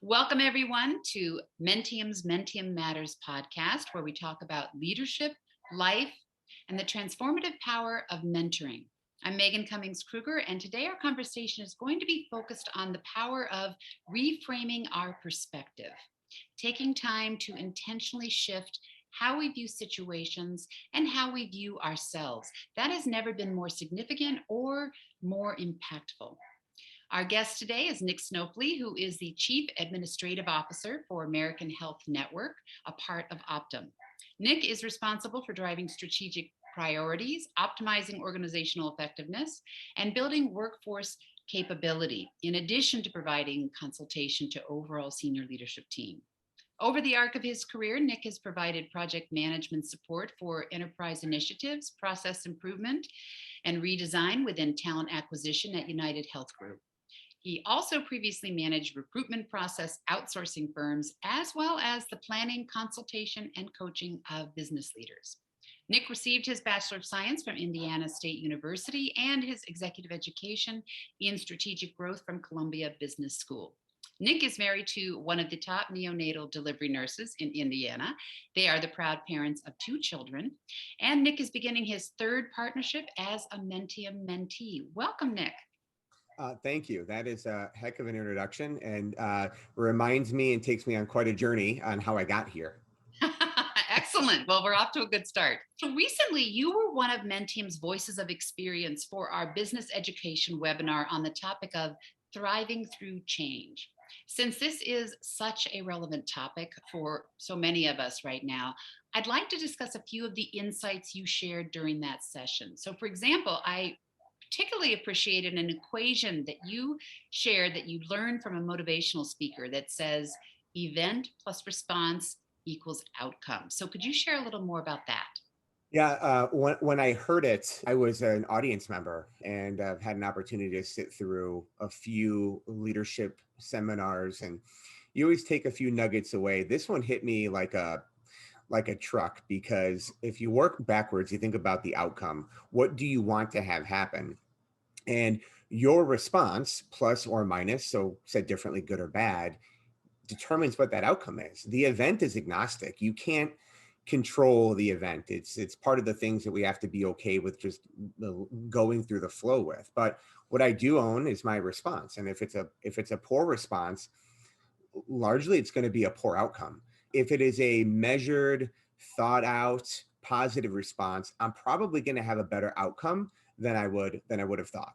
Welcome, everyone, to Mentium's Mentium Matters podcast, where we talk about leadership, life, and the transformative power of mentoring. I'm Megan Cummings Kruger, and today our conversation is going to be focused on the power of reframing our perspective, taking time to intentionally shift how we view situations and how we view ourselves. That has never been more significant or more impactful. Our guest today is Nick Snoply, who is the Chief Administrative Officer for American Health Network, a part of Optum. Nick is responsible for driving strategic priorities, optimizing organizational effectiveness, and building workforce capability, in addition to providing consultation to overall senior leadership team. Over the arc of his career, Nick has provided project management support for enterprise initiatives, process improvement, and redesign within talent acquisition at United Health Group. He also previously managed recruitment process outsourcing firms, as well as the planning, consultation, and coaching of business leaders. Nick received his Bachelor of Science from Indiana State University and his executive education in strategic growth from Columbia Business School. Nick is married to one of the top neonatal delivery nurses in Indiana. They are the proud parents of 2 children. And Nick is beginning his third partnership as a Mentium mentee. Welcome, Nick. Thank you. That is a heck of an introduction and reminds me and takes me on quite a journey on how I got here. Excellent. Well, we're off to a good start. So recently, you were one of Mentium's Voices of Experience for our business education webinar on the topic of thriving through change. Since this is such a relevant topic for so many of us right now, I'd like to discuss a few of the insights you shared during that session. So, for example, I particularly appreciated an equation that you shared that you learned from a motivational speaker that says event plus response equals outcome. So could you share a little more about that? Yeah, when I heard it, I was an audience member and I've had an opportunity to sit through a few leadership seminars, and you always take a few nuggets away. This one hit me like a truck, because if you work backwards, you think about the outcome. What do you want to have happen? And your response, plus or minus, so said differently, good or bad, determines what that outcome is. The event is agnostic. You can't control the event. It's part of the things that we have to be okay with just going through the flow with. But what I do own is my response. And if it's a poor response, largely it's going to be a poor outcome. If it is a measured, thought out, positive response, I'm probably going to have a better outcome than I would have thought.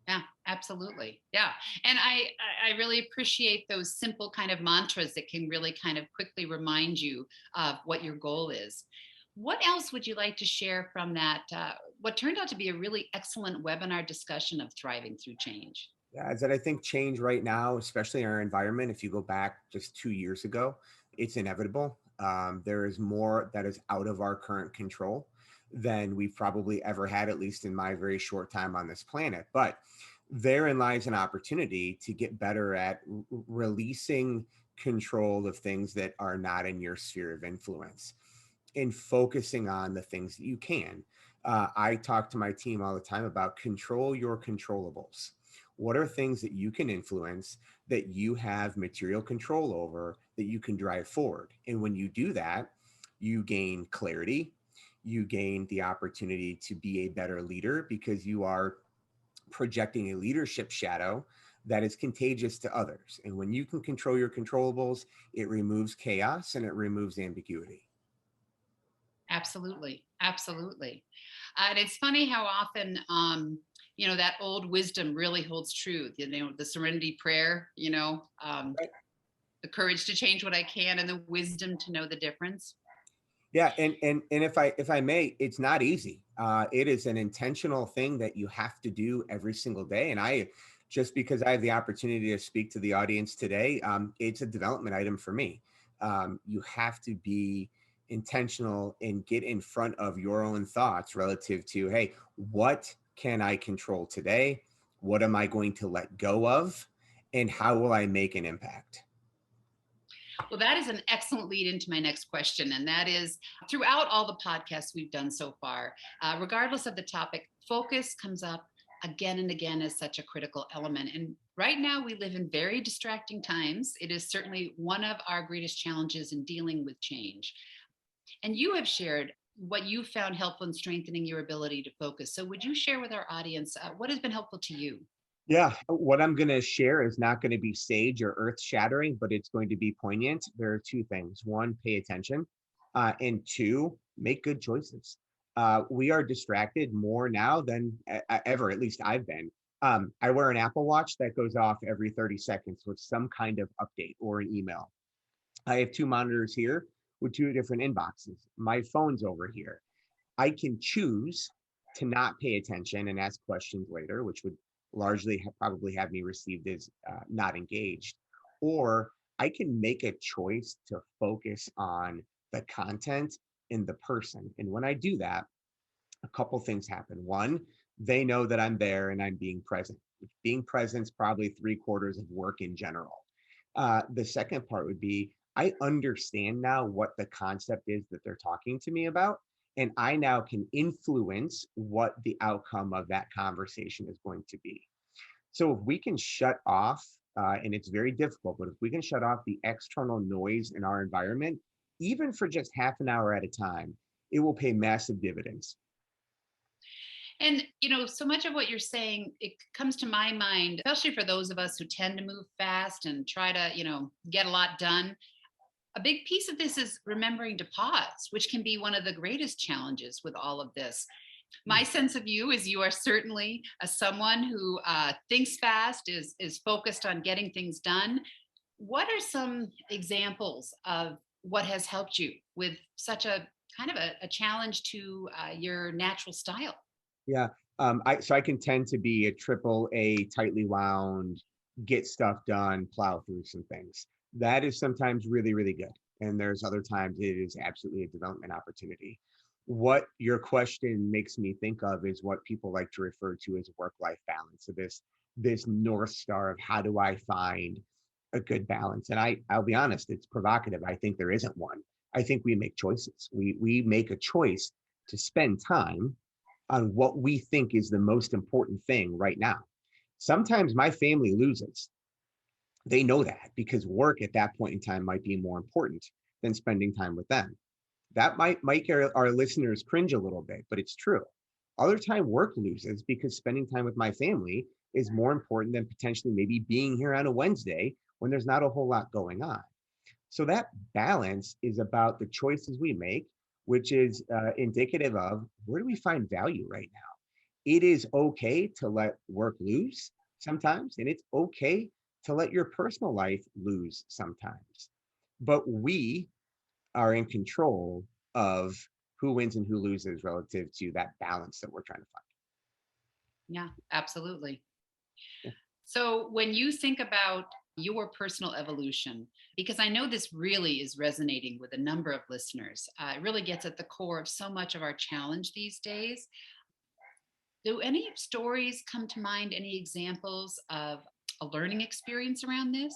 Yeah, absolutely. Yeah. And I really appreciate those simple kind of mantras that can really kind of quickly remind you of what your goal is. What else would you like to share from that, what turned out to be a really excellent webinar discussion of thriving through change? Yeah, is that I think change right now, especially in our environment, if you go back just 2 years ago, it's inevitable. There is more that is out of our current control than we've probably ever had, at least in my very short time on this planet. But therein lies an opportunity to get better at releasing control of things that are not in your sphere of influence and focusing on the things that you can. I talk to my team all the time about control your controllables. What are things that you can influence, that you have material control over, that you can drive forward? And when you do that, you gain clarity, you gain the opportunity to be a better leader, because you are projecting a leadership shadow that is contagious to others. And when you can control your controllables, it removes chaos and it removes ambiguity. Absolutely. Absolutely. And it's funny how often, that old wisdom really holds true. The serenity prayer, Right. the courage to change what I can and the wisdom to know the difference. Yeah, and if I may, it's not easy. It is an intentional thing that you have to do every single day. And just because I have the opportunity to speak to the audience today, it's a development item for me. You have to be intentional and get in front of your own thoughts relative to, hey, what can I control today? What am I going to let go of? And how will I make an impact? Well, that is an excellent lead into my next question. And that is, throughout all the podcasts we've done so far, regardless of the topic, focus comes up again and again is such a critical element. And right now, we live in very distracting times. It is certainly one of our greatest challenges in dealing with change. And you have shared what you found helpful in strengthening your ability to focus. So, would you share with our audience what has been helpful to you? Yeah, what I'm going to share is not going to be sage or earth shattering, but it's going to be poignant. There are two things. One, pay attention, and two, make good choices. We are distracted more now than ever, at least I've been. I wear an Apple Watch that goes off every 30 seconds with some kind of update or an email. I have two monitors here with two different inboxes. My phone's over here. I can choose to not pay attention and ask questions later, which would largely probably have me received as not engaged. Or I can make a choice to focus on the content and the person. And when I do that, a couple things happen. One, they know that I'm there and I'm being present. Being present is probably three-quarters of work in general. The second part would be I understand now what the concept is that they're talking to me about. And I now can influence what the outcome of that conversation is going to be. So if we can shut off, and it's very difficult, but if we can shut off the external noise in our environment, even for just half an hour at a time, it will pay massive dividends. And, so much of what you're saying, it comes to my mind, especially for those of us who tend to move fast and try to, get a lot done. A big piece of this is remembering to pause, which can be one of the greatest challenges with all of this. My sense of you is you are certainly someone who thinks fast, is focused on getting things done. What are some examples of what has helped you with such a kind of a challenge to your natural style? Yeah. So I can tend to be a triple A, tightly wound, get stuff done, plow through some things. That is sometimes really, really good. And there's other times it is absolutely a development opportunity. What your question makes me think of is what people like to refer to as work-life balance. So this North Star of how do I find a good balance? And I'll be honest, it's provocative. I think there isn't one. I think we make choices. We make a choice to spend time on what we think is the most important thing right now. Sometimes my family loses. They know that because work at that point in time might be more important than spending time with them. That might make our listeners cringe a little bit, but it's true. Other time work loses because spending time with my family is more important than potentially maybe being here on a Wednesday when there's not a whole lot going on. So that balance is about the choices we make, which is indicative of where do we find value right now. It is okay to let work lose sometimes, and it's okay to let your personal life lose sometimes. But we are in control of who wins and who loses relative to that balance that we're trying to find. Yeah, absolutely. Yeah. So when you think about your personal evolution, because I know this really is resonating with a number of listeners, it really gets at the core of so much of our challenge these days. Do any stories come to mind, any examples of a learning experience around this?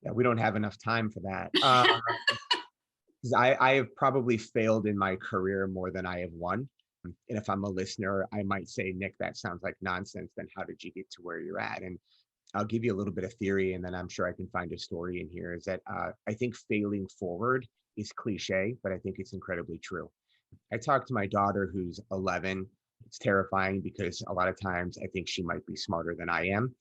Yeah, we don't have enough time for that. 'Cause I have probably failed in my career more than I have won. And if I'm a listener, I might say, Nick, that sounds like nonsense. Then how did you get to where you're at? And I'll give you a little bit of theory, and then I'm sure I can find a story in here. Is that I think failing forward is cliche, but I think it's incredibly true. I talked to my daughter who's 11. It's terrifying because a lot of times I think she might be smarter than I am.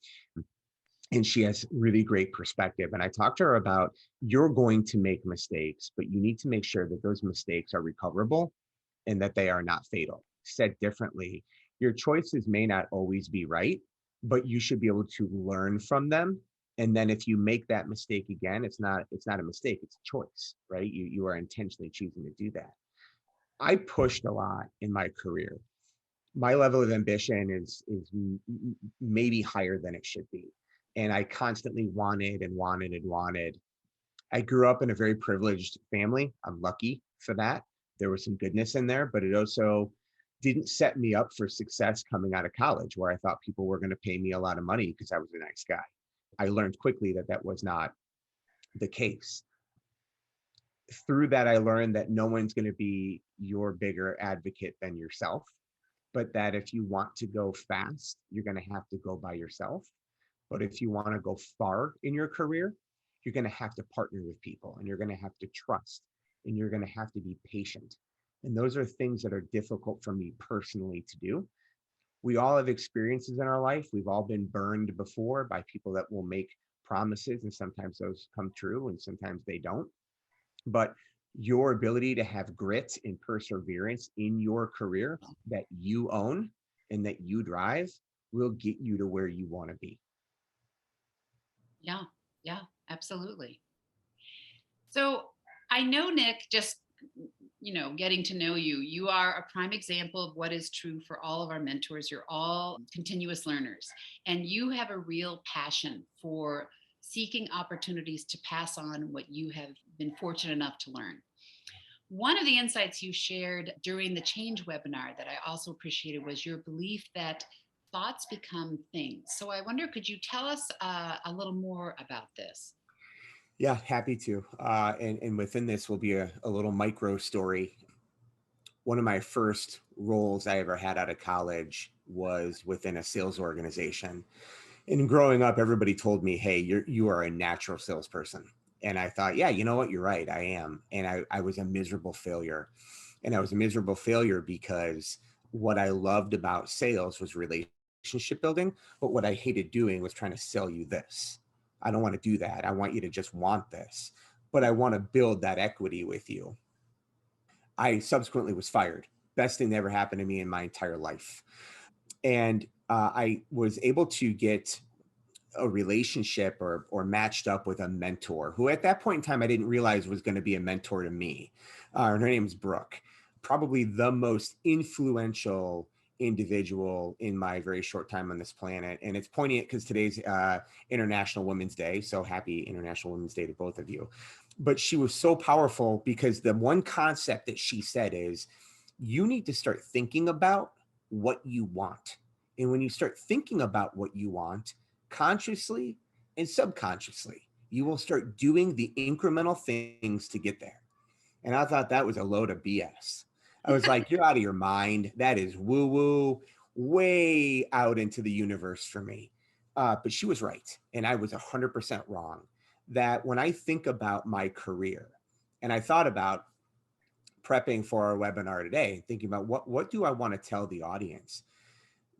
And she has really great perspective. And I talked to her about you're going to make mistakes, but you need to make sure that those mistakes are recoverable and that they are not fatal. Said differently, your choices may not always be right, but you should be able to learn from them. And then if you make that mistake again, it's not a mistake, it's a choice, right? You are intentionally choosing to do that. I pushed a lot in my career. My level of ambition is maybe higher than it should be. And I constantly wanted and wanted and wanted. I grew up in a very privileged family. I'm lucky for that. There was some goodness in there, but it also didn't set me up for success coming out of college, where I thought people were going to pay me a lot of money because I was a nice guy. I learned quickly that that was not the case. Through that, I learned that no one's going to be your bigger advocate than yourself. but that if you want to go fast, you're going to have to go by yourself. But if you want to go far in your career, you're going to have to partner with people, and you're going to have to trust, and you're going to have to be patient. And those are things that are difficult for me personally to do. We all have experiences in our life. We've all been burned before by people that will make promises, and sometimes those come true and sometimes they don't. But your ability to have grit and perseverance in your career that you own and that you drive will get you to where you want to be. Yeah, yeah, absolutely. So I know, Nick, just getting to know you, you are a prime example of what is true for all of our mentors. You're all continuous learners, and you have a real passion for seeking opportunities to pass on what you have been fortunate enough to learn. One of the insights you shared during the change webinar that I also appreciated was your belief that thoughts become things. So I wonder, could you tell us a little more about this? Yeah, happy to. And within this will be a little micro story. One of my first roles I ever had out of college was within a sales organization. And growing up, everybody told me, hey, you are a natural salesperson. And I thought, yeah, you know what? You're right. I am. And I was a miserable failure. And I was a miserable failure because what I loved about sales was relationship building. But what I hated doing was trying to sell you this. I don't want to do that. I want you to just want this, but I want to build that equity with you. I subsequently was fired. Best thing that ever happened to me in my entire life. And I was able to get a relationship or matched up with a mentor who at that point in time I didn't realize was going to be a mentor to me. And her name is Brooke, probably the most influential individual in my very short time on this planet. And it's poignant because today's International Women's Day. So happy International Women's Day to both of you. But she was so powerful because the one concept that she said is you need to start thinking about what you want. And when you start thinking about what you want, consciously and subconsciously, you will start doing the incremental things to get there. And I thought that was a load of BS. I was like, you're out of your mind. That is woo woo, way out into the universe for me. But she was right. And I was 100% wrong. That when I think about my career, and I thought about prepping for our webinar today, thinking about what do I want to tell the audience?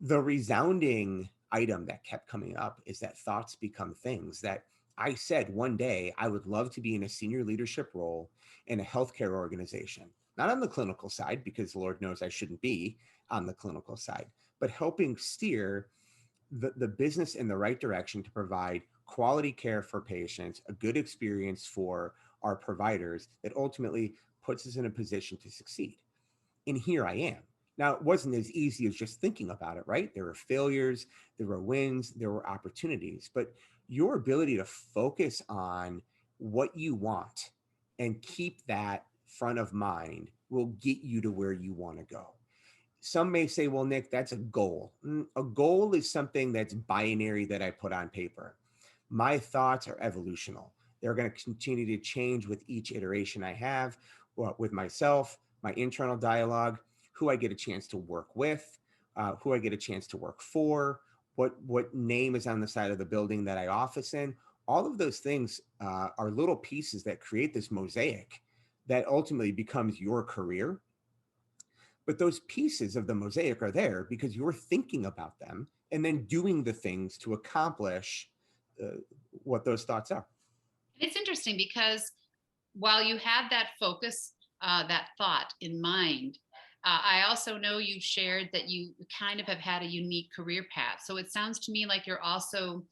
The resounding item that kept coming up is that thoughts become things. That I said one day I would love to be in a senior leadership role in a healthcare organization, not on the clinical side, because the Lord knows I shouldn't be on the clinical side, but helping steer the business in the right direction to provide quality care for patients, a good experience for our providers that ultimately puts us in a position to succeed. And here I am. Now, it wasn't as easy as just thinking about it, right? There were failures, there were wins, there were opportunities, but your ability to focus on what you want and keep that front of mind will get you to where you want to go. Some may say, well, Nick, that's a goal. A goal is something that's binary that I put on paper. My thoughts are evolutional. They're going to continue to change with each iteration I have with myself, my internal dialogue, who I get a chance to work with, who I get a chance to work for, what name is on the side of the building that I office in. All of those things are little pieces that create this mosaic that ultimately becomes your career. But those pieces of the mosaic are there because you're thinking about them and then doing the things to accomplish uh, what those thoughts are. It's interesting because while you had that focus, that thought in mind, I also know you've shared that you kind of have had a unique career path. So it sounds to me like you're also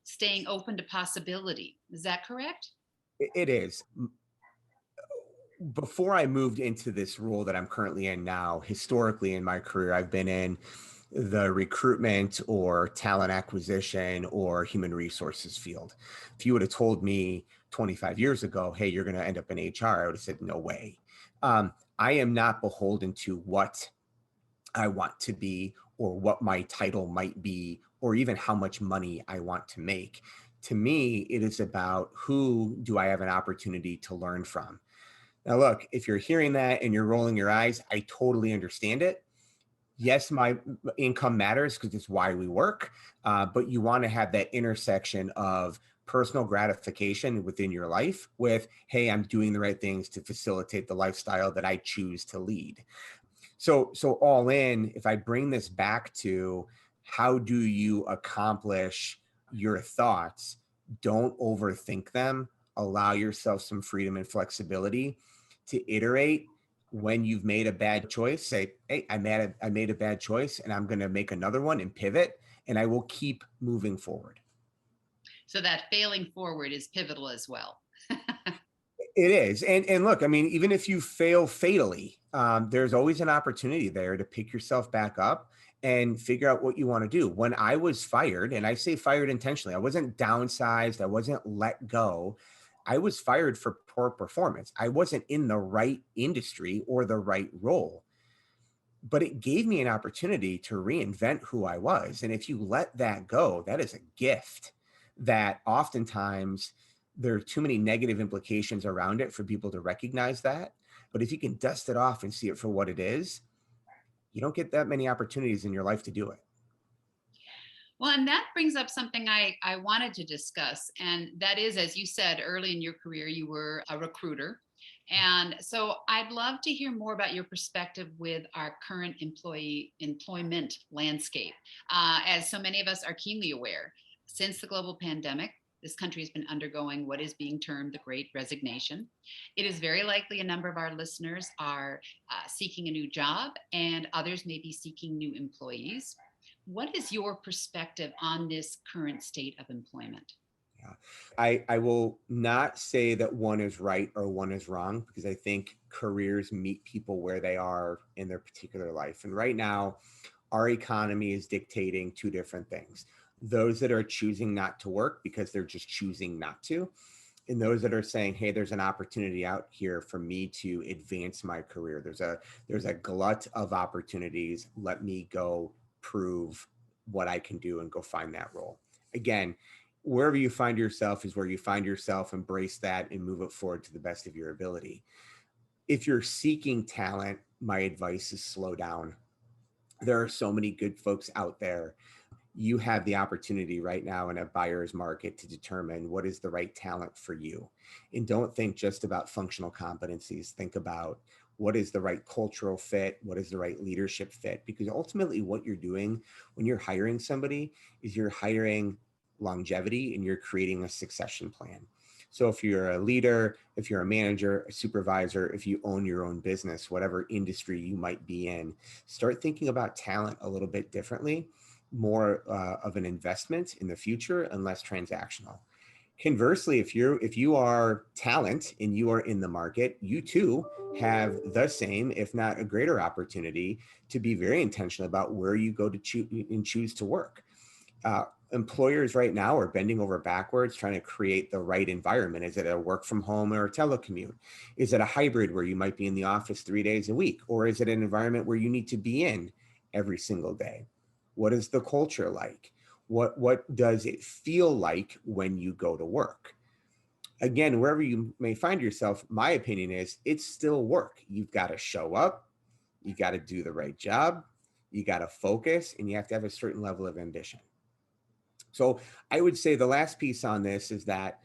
staying open to possibility. Is that correct? It is. Before I moved into this role that I'm currently in now, historically in my career, I've been in the recruitment or talent acquisition or human resources field. If you would have told me 25 years ago, hey, you're going to end up in HR, I would have said, no way. I am not beholden to what I want to be or what my title might be or even how much money I want to make. To me, it is about who do I have an opportunity to learn from. Now, look, if you're hearing that and you're rolling your eyes, I totally understand it. Yes, my income matters because it's why we work, but you want to have that intersection of personal gratification within your life with, hey, I'm doing the right things to facilitate the lifestyle that I choose to lead. So all in, if I bring this back to how do you accomplish your thoughts, don't overthink them. Allow yourself some freedom and flexibility to iterate. When you've made a bad choice, say, hey, I made a bad choice and I'm going to make another one and pivot, and I will keep moving forward. So that failing forward is pivotal as well. It is. And look, I mean, even if you fail fatally, there's always an opportunity there to pick yourself back up and figure out what you want to do. When I was fired, and I say fired intentionally, I wasn't downsized, I wasn't let go. I was fired for poor performance. I wasn't in the right industry or the right role, but it gave me an opportunity to reinvent who I was. And if you let that go, that is a gift that oftentimes there are too many negative implications around it for people to recognize that. But if you can dust it off and see it for what it is, you don't get that many opportunities in your life to do it. Well, and that brings up something I wanted to discuss. And that is, as you said, early in your career, you were a recruiter. And so I'd love to hear more about your perspective with our current employment landscape. As so many of us are keenly aware, since the global pandemic, this country has been undergoing what is being termed the Great Resignation. It is very likely a number of our listeners are seeking a new job, and others may be seeking new employees. What is your perspective on this current state of employment? Yeah. I will not say that one is right or one is wrong because I think careers meet people where they are in their particular life. And right now, our economy is dictating two different things. Those that are choosing not to work because they're just choosing not to, and those that are saying, hey, there's an opportunity out here for me to advance my career. There's a glut of opportunities. Let me go prove what I can do and go find that role. Again, wherever you find yourself is where you find yourself. Embrace that and move it forward to the best of your ability. If you're seeking talent, my advice is slow down. There are so many good folks out there. You have the opportunity right now in a buyer's market to determine what is the right talent for you. And don't think just about functional competencies. Think about what is the right cultural fit, what is the right leadership fit, because ultimately what you're doing when you're hiring somebody is you're hiring longevity and you're creating a succession plan. So if you're a leader, if you're a manager, a supervisor, if you own your own business, whatever industry you might be in, start thinking about talent a little bit differently, more of an investment in the future and less transactional. Conversely, if you are talent and you are in the market, you too have the same, if not a greater opportunity to be very intentional about where you go to choose to work. Employers right now are bending over backwards trying to create the right environment. Is it a work from home or a telecommute? Is it a hybrid where you might be in the office 3 days a week? Or is it an environment where you need to be in every single day? What is the culture like? What does it feel like when you go to work? Again, wherever you may find yourself, my opinion is it's still work. You've got to show up, you got to do the right job, you got to focus, and you have to have a certain level of ambition. So I would say the last piece on this is that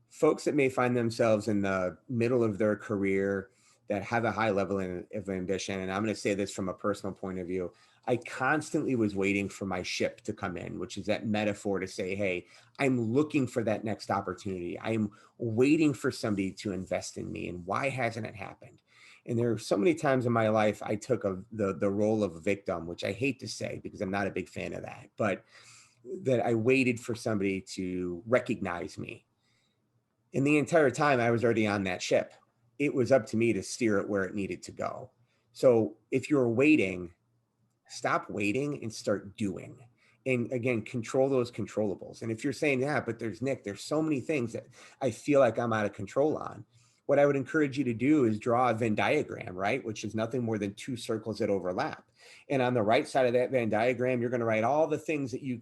folks that may find themselves in the middle of their career that have a high level of ambition, and I'm going to say this from a personal point of view, I constantly was waiting for my ship to come in, which is that metaphor to say, hey, I'm looking for that next opportunity. I'm waiting for somebody to invest in me. And why hasn't it happened? And there are so many times in my life I took the role of a victim, which I hate to say because I'm not a big fan of that, but that I waited for somebody to recognize me. And the entire time I was already on that ship. It was up to me to steer it where it needed to go. So if you're waiting, stop waiting and start doing. And again, control those controllables. And if you're saying, yeah, but there's so many things that I feel like I'm out of control on. What I would encourage you to do is draw a Venn diagram, right? Which is nothing more than two circles that overlap. And on the right side of that Venn diagram, you're going to write all the things that you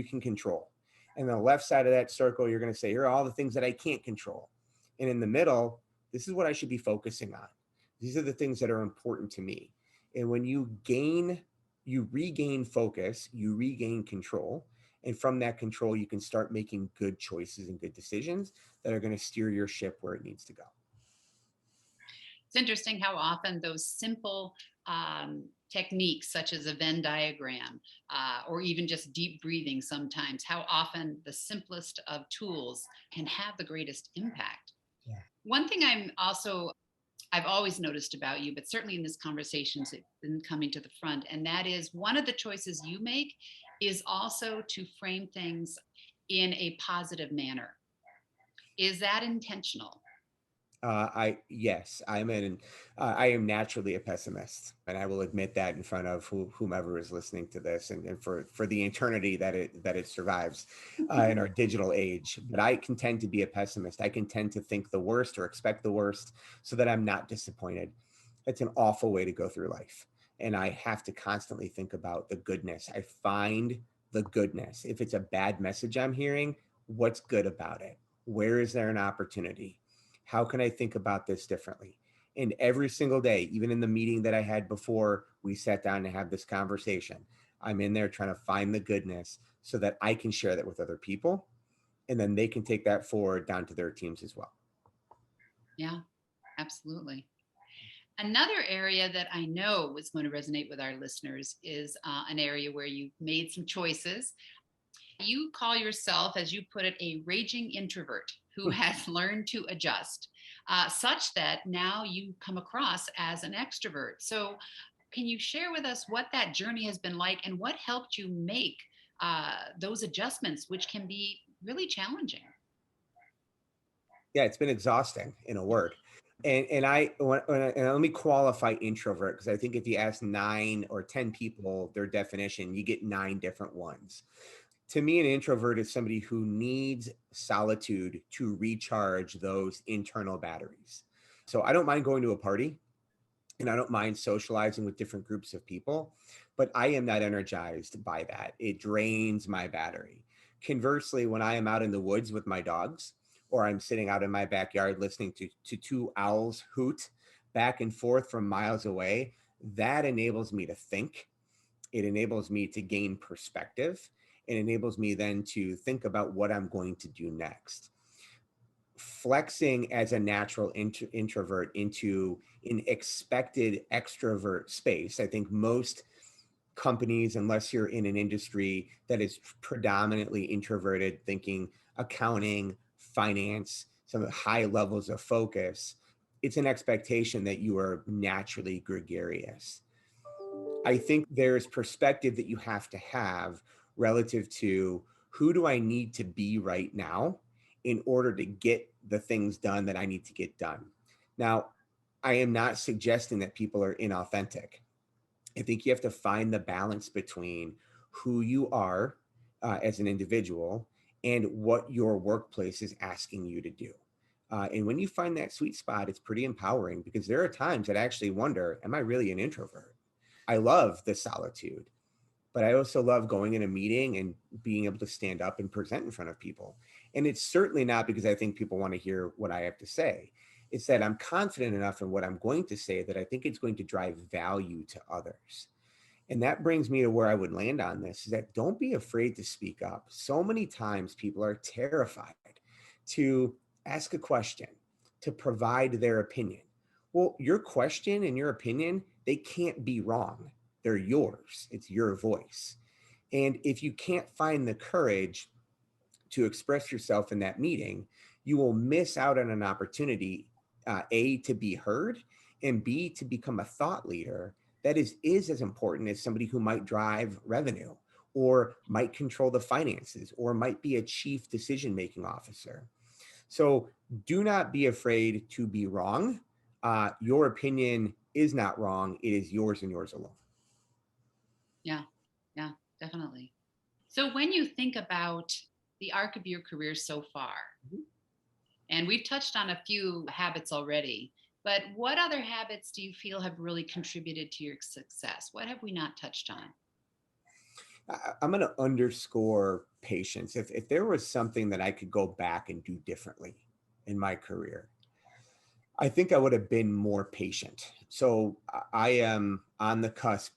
can control. And on the left side of that circle, you're going to say, here are all the things that I can't control. And in the middle, this is what I should be focusing on. These are the things that are important to me. And when you gain you regain focus, you regain control. And from that control, you can start making good choices and good decisions that are going to steer your ship where it needs to go. It's interesting how often those simple techniques, such as a Venn diagram or even just deep breathing, sometimes, how often the simplest of tools can have the greatest impact. Yeah. One thing I've always noticed about you, but certainly in this conversation it's been coming to the front, and that is one of the choices you make is also to frame things in a positive manner. Is that intentional? Yes, I am naturally a pessimist, and I will admit that in front of whomever is listening to this, and for the eternity that it survives in our digital age. But I can tend to be a pessimist. I can tend to think the worst or expect the worst, so that I'm not disappointed. It's an awful way to go through life, and I have to constantly think about the goodness. I find the goodness. If it's a bad message I'm hearing, what's good about it? Where is there an opportunity? How can I think about this differently? And every single day, even in the meeting that I had before we sat down to have this conversation, I'm in there trying to find the goodness so that I can share that with other people. And then they can take that forward down to their teams as well. Yeah, absolutely. Another area that I know is going to resonate with our listeners is an area where you made some choices. You call yourself, as you put it, a raging introvert who has learned to adjust, such that now you come across as an extrovert. So, can you share with us what that journey has been like and what helped you make those adjustments, which can be really challenging? Yeah, it's been exhausting in a word. And let me qualify introvert, because I think if you ask 9 or 10 people their definition, you get 9 different ones. To me, an introvert is somebody who needs solitude to recharge those internal batteries. So I don't mind going to a party, and I don't mind socializing with different groups of people, but I am not energized by that. It drains my battery. Conversely, when I am out in the woods with my dogs, or I'm sitting out in my backyard listening to two owls hoot back and forth from miles away, that enables me to think. It enables me to gain perspective. It enables me then to think about what I'm going to do next. Flexing as a natural introvert into an expected extrovert space, I think most companies, unless you're in an industry that is predominantly introverted, thinking accounting, finance, some high levels of focus, it's an expectation that you are naturally gregarious. I think there's perspective that you have to have relative to who do I need to be right now in order to get the things done that I need to get done. Now, I am not suggesting that people are inauthentic. I think you have to find the balance between who you are as an individual and what your workplace is asking you to do. And when you find that sweet spot, it's pretty empowering, because there are times that I actually wonder, am I really an introvert? I love the solitude, but I also love going in a meeting and being able to stand up and present in front of people. And it's certainly not because I think people want to hear what I have to say. It's that I'm confident enough in what I'm going to say that I think it's going to drive value to others. And that brings me to where I would land on this, is that don't be afraid to speak up. So many times people are terrified to ask a question, to provide their opinion. Well, your question and your opinion, they can't be wrong. They're yours. It's your voice. And if you can't find the courage to express yourself in that meeting, you will miss out on an opportunity, A, to be heard, and B, to become a thought leader that is as important as somebody who might drive revenue, or might control the finances, or might be a chief decision-making officer. So do not be afraid to be wrong. Your opinion is not wrong. It is yours and yours alone. Yeah, yeah, definitely. So, when you think about the arc of your career so far, and we've touched on a few habits already, but what other habits do you feel have really contributed to your success? What have we not touched on? I'm going to underscore patience. If there was something that I could go back and do differently in my career, I think I would have been more patient. So I am on the cusp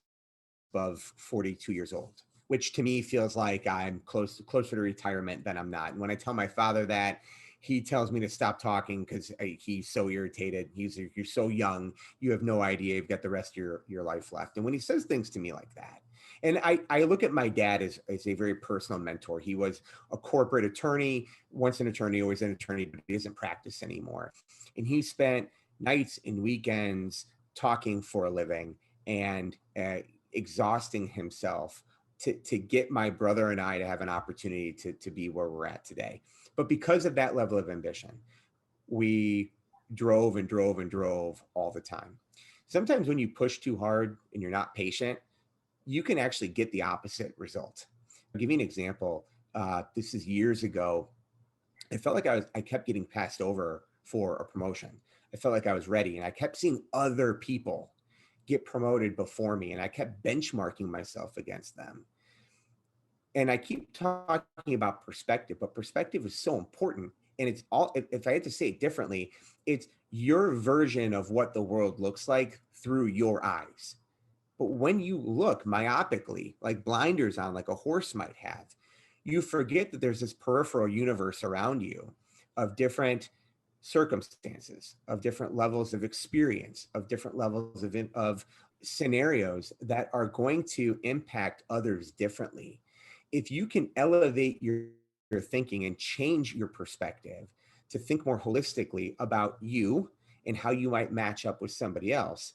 of 42 years old, which to me feels like I'm closer to retirement than I'm not. And when I tell my father that, he tells me to stop talking because he's so irritated. He's like, you're so young, you have no idea, you've got the rest of your life left. And when he says things to me like that, and I look at my dad as a very personal mentor. He was a corporate attorney, once an attorney, always an attorney, but he doesn't practice anymore. And he spent nights and weekends talking for a living and exhausting himself to get my brother and I to have an opportunity to be where we're at today. But because of that level of ambition, we drove and drove and drove all the time. Sometimes when you push too hard and you're not patient, you can actually get the opposite result. I'll give you an example. This is years ago. I felt like I kept getting passed over for a promotion. I felt like I was ready, and I kept seeing other people get promoted before me, and I kept benchmarking myself against them. And I keep talking about perspective, but perspective is so important. And it's all, if I had to say it differently, it's your version of what the world looks like through your eyes. But when you look myopically, like blinders on, like a horse might have, you forget that there's this peripheral universe around you of different circumstances, of different levels of experience, of different levels of scenarios that are going to impact others differently. If you can elevate your thinking and change your perspective to think more holistically about you and how you might match up with somebody else,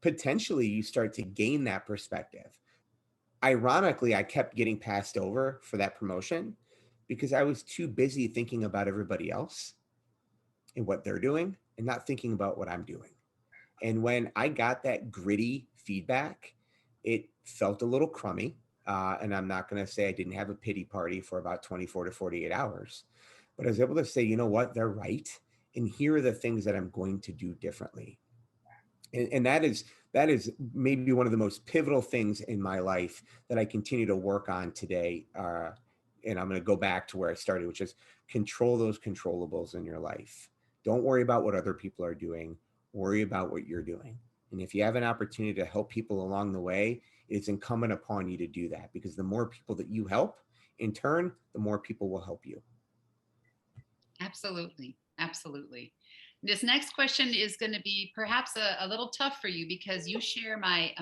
potentially you start to gain that perspective. Ironically, I kept getting passed over for that promotion because I was too busy thinking about everybody else and what they're doing and not thinking about what I'm doing. And when I got that gritty feedback, it felt a little crummy. And I'm not going to say I didn't have a pity party for about 24 to 48 hours, but I was able to say, you know what, they're right. And here are the things that I'm going to do differently. And that is maybe one of the most pivotal things in my life that I continue to work on today. And I'm going to go back to where I started, which is control those controllables in your life. Don't worry about what other people are doing. Worry about what you're doing. And if you have an opportunity to help people along the way, it's incumbent upon you to do that, because the more people that you help, in turn, the more people will help you. Absolutely. Absolutely. This next question is going to be perhaps a little tough for you because you share my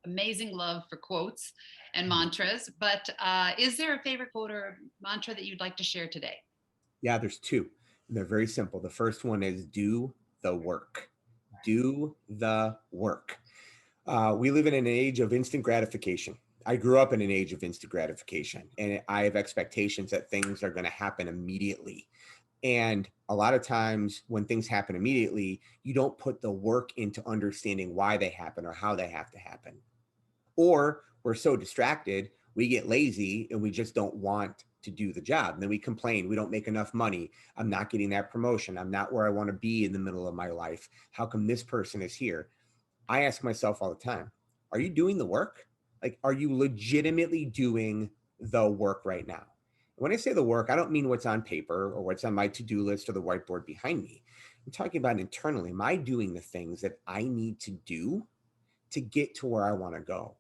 amazing love for quotes and mantras. But is there a favorite quote or mantra that you'd like to share today? Yeah, there's two. And they're very simple. The first one is do the work. Do the work. We live in an age of instant gratification. I grew up in an age of instant gratification, and I have expectations that things are going to happen immediately. And a lot of times when things happen immediately, you don't put the work into understanding why they happen or how they have to happen. Or we're so distracted, we get lazy and we just don't want to do the job. And then we complain, we don't make enough money. I'm not getting that promotion. I'm not where I want to be in the middle of my life. How come this person is here? I ask myself all the time, are you doing the work? Like, are you legitimately doing the work right now? When I say the work, I don't mean what's on paper or what's on my to-do list or the whiteboard behind me. I'm talking about internally. Am I doing the things that I need to do to get to where I want to go?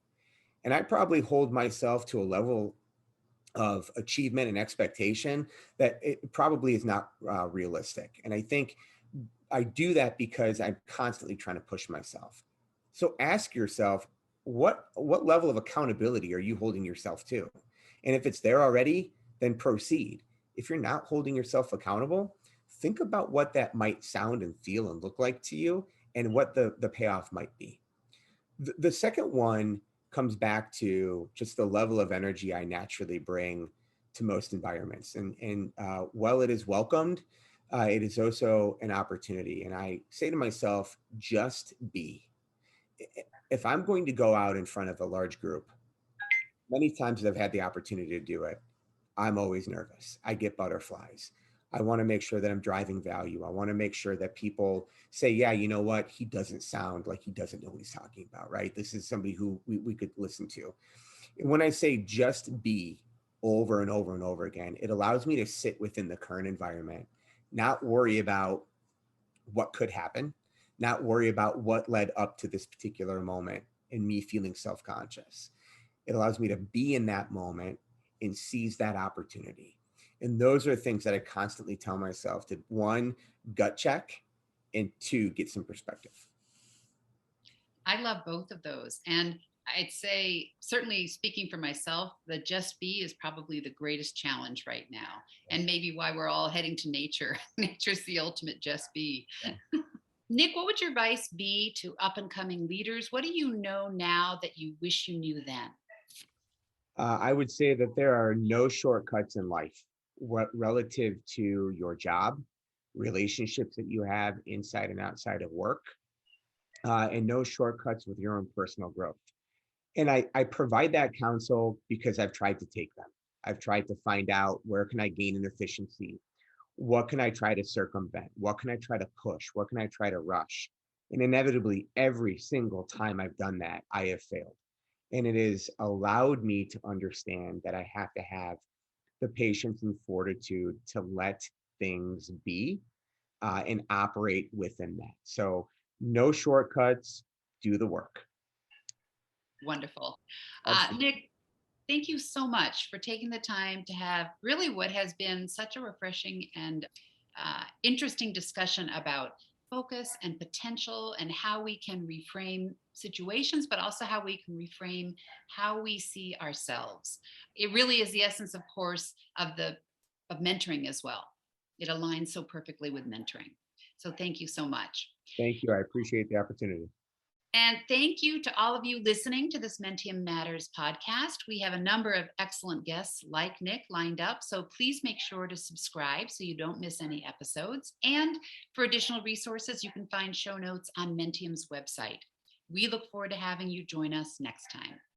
And I probably hold myself to a level of achievement and expectation that it probably is not realistic. And I think I do that because I'm constantly trying to push myself. So ask yourself, what level of accountability are you holding yourself to? And if it's there already, then proceed. If you're not holding yourself accountable, think about what that might sound and feel and look like to you, and what the payoff might be. The second one comes back to just the level of energy I naturally bring to most environments. And while it is welcomed, it is also an opportunity. And I say to myself, just be. If I'm going to go out in front of a large group, many times I've had the opportunity to do it, I'm always nervous. I get butterflies. I want to make sure that I'm driving value. I want to make sure that people say, yeah, you know what? He doesn't sound like he doesn't know what he's talking about, right? This is somebody who we could listen to. And when I say just be over and over and over again, it allows me to sit within the current environment, not worry about what could happen, not worry about what led up to this particular moment. and me feeling self-conscious. It allows me to be in that moment and seize that opportunity. And those are things that I constantly tell myself to, one, gut check, and two, get some perspective. I love both of those. And I'd say, certainly speaking for myself, the just be is probably the greatest challenge right now. And maybe why we're all heading to nature. Nature's the ultimate just be. Nick, what would your advice be to up and coming leaders? What do you know now that you wish you knew then? I would say that there are no shortcuts in life relative to your job, relationships that you have inside and outside of work, and no shortcuts with your own personal growth. And I provide that counsel because I've tried to take them. I've tried to find out where can I gain an efficiency? What can I try to circumvent? What can I try to push? What can I try to rush? And inevitably, every single time I've done that, I have failed. And it has allowed me to understand that I have to have the patience and fortitude to let things be and operate within that. So, no shortcuts, do the work. Wonderful. Absolutely. Nick, thank you so much for taking the time to have really what has been such a refreshing and interesting discussion about focus and potential and how we can reframe situations, but also how we can reframe how we see ourselves. It really is the essence, of course, of mentoring as well. It aligns so perfectly with mentoring. So thank you so much. Thank you. I appreciate the opportunity. And thank you to all of you listening to this Mentium Matters podcast. We have a number of excellent guests like Nick lined up, so please make sure to subscribe so you don't miss any episodes. And for additional resources, you can find show notes on Mentium's website. We look forward to having you join us next time.